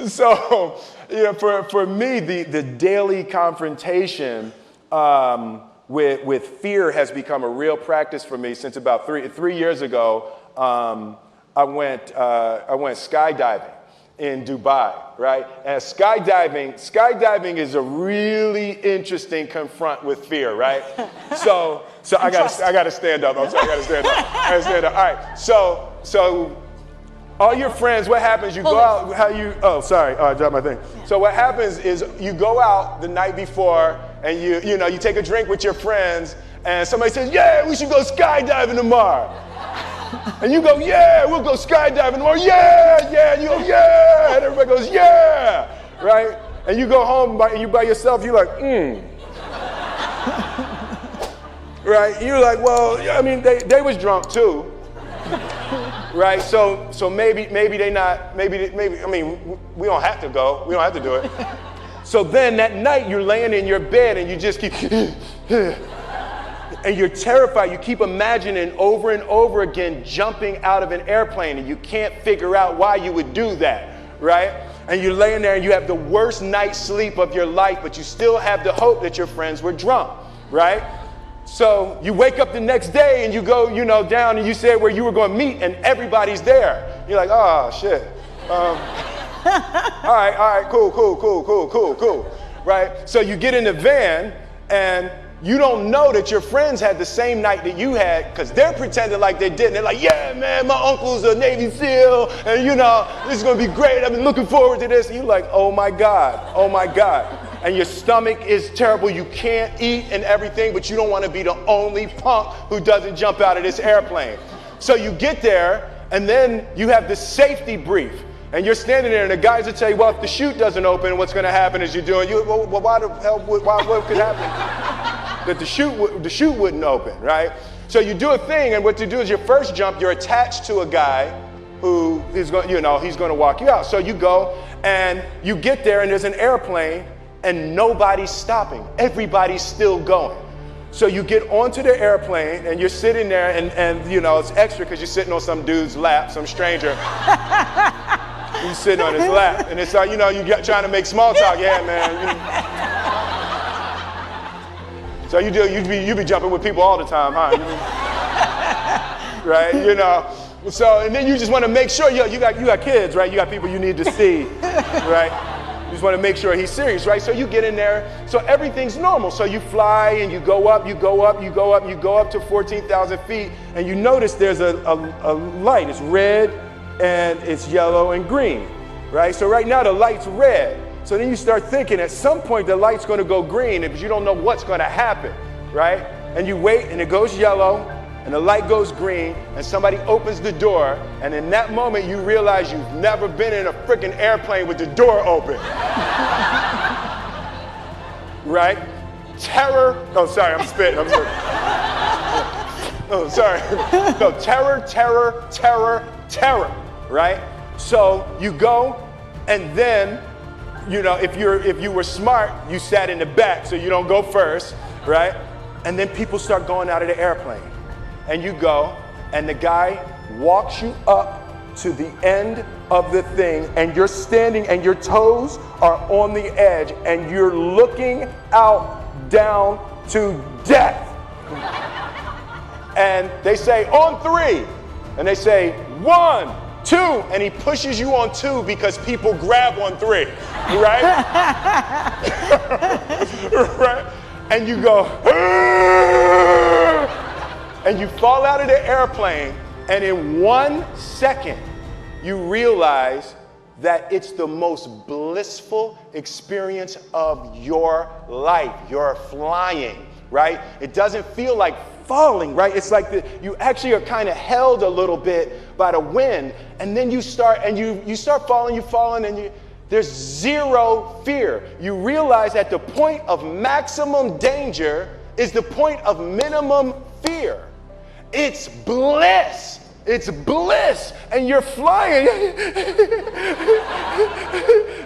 So, for me, the daily confrontation with fear has become a real practice for me since about three years ago. I went skydiving in Dubai, right? And skydiving is a really interesting confront with fear, right? So I gotta stand up. I'm sorry, I gotta stand up. All right. So all your friends, what happens? You go out. I dropped my thing. So what happens is you go out the night before and you take a drink with your friends, and somebody says, "Yeah, we should go skydiving tomorrow." And you go, "Yeah, we'll go skydiving tomorrow." Yeah. And you go, "Yeah." And everybody goes, "Yeah." Right? And you go home by yourself, you're like, Right? You're like, well, I mean, they was drunk too. Right? So maybe they not, maybe, I mean, we don't have to go. We don't have to do it. So then that night you're laying in your bed and you just keep, and you're terrified. You keep imagining over and over again jumping out of an airplane, and you can't figure out why you would do that, right? And you're laying there and you have the worst night's sleep of your life, but you still have the hope that your friends were drunk, right? So you wake up the next day and you go, down, and you said where you were going to meet, and everybody's there. You're like, oh, shit. All right, cool, right? So you get in the van, and you don't know that your friends had the same night that you had, because they're pretending like they didn't. They're like, "Yeah, man, my uncle's a Navy SEAL, and this is going to be great. I've been looking forward to this." And you're like, oh my God. And your stomach is terrible. You can't eat and everything, but you don't want to be the only punk who doesn't jump out of this airplane. So you get there, and then you have the safety brief. And you're standing there, and the guys will tell you, well, if the chute doesn't open, what's going to happen is why the hell, what could happen? That the chute wouldn't open, right? So you do a thing, and what you do is your first jump, you're attached to a guy who is going, he's going to walk you out. So you go, and you get there, and there's an airplane, and nobody's stopping. Everybody's still going. So you get onto the airplane, and you're sitting there, and it's extra because you're sitting on some dude's lap, some stranger. He's sitting on his lap, and it's like, you're trying to make small talk. Yeah, man. So you be jumping with people all the time, huh? Right? So, and then you just want to make sure, you got kids, right? You got people you need to see, right? You just want to make sure he's serious, right? So you get in there, so everything's normal. So you fly and you go up to 14,000 feet, and you notice there's a light. It's red and it's yellow and green, right? So right now the light's red. So then you start thinking at some point the light's going to go green because you don't know what's going to happen, right? And you wait and it goes yellow and the light goes green and somebody opens the door, and in that moment you realize you've never been in a freaking airplane with the door open. Right? Terror. Oh, sorry, I'm spitting. Oh, sorry. No, terror, right? So you go, and then if you were smart, you sat in the back so you don't go first, right? And then people start going out of the airplane. And you go, and the guy walks you up to the end of the thing, and you're standing and your toes are on the edge, and you're looking out down to death. And they say, on 3. And they say, 1, 2, and he pushes you on 2 because people grab on 3, right? Right? And you go, and you fall out of the airplane, and in 1 second, you realize that it's the most blissful experience of your life. You're flying, right? It doesn't feel like falling, right? It's like you actually are kind of held a little bit by the wind, and then you start falling, and there's zero fear. You realize that the point of maximum danger is the point of minimum fear. It's bliss. It's bliss, and you're flying,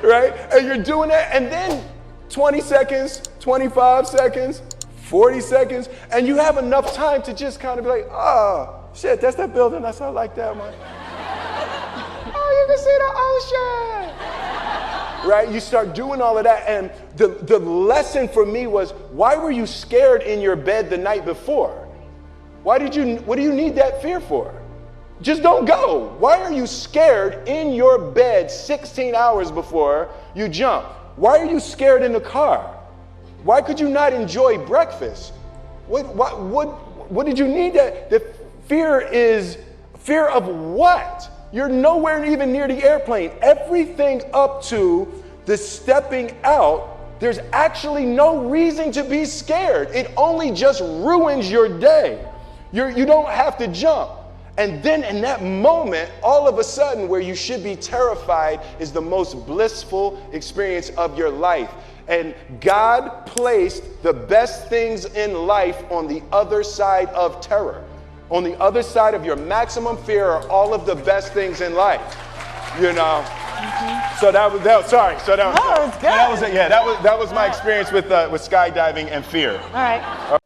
right? And you're doing that, and then 20 seconds, 25 seconds, 40 seconds, and you have enough time to just kind of be like, oh, shit, that's that building. That's not like that, man. Oh, you can see the ocean. right? You start doing all of that. And the lesson for me was, why were you scared in your bed the night before? What do you need that fear for? Just don't go. Why are you scared in your bed 16 hours before you jump? Why are you scared in the car? Why could you not enjoy breakfast? What did you need that? The fear is fear of what? You're nowhere even near the airplane. Everything up to the stepping out, there's actually no reason to be scared. It only just ruins your day. You don't have to jump. And then in that moment, all of a sudden, where you should be terrified is the most blissful experience of your life. And God placed the best things in life on the other side of terror. On the other side of your maximum fear are all of the best things in life. You know? So that was good. That was my experience with skydiving and fear. All right.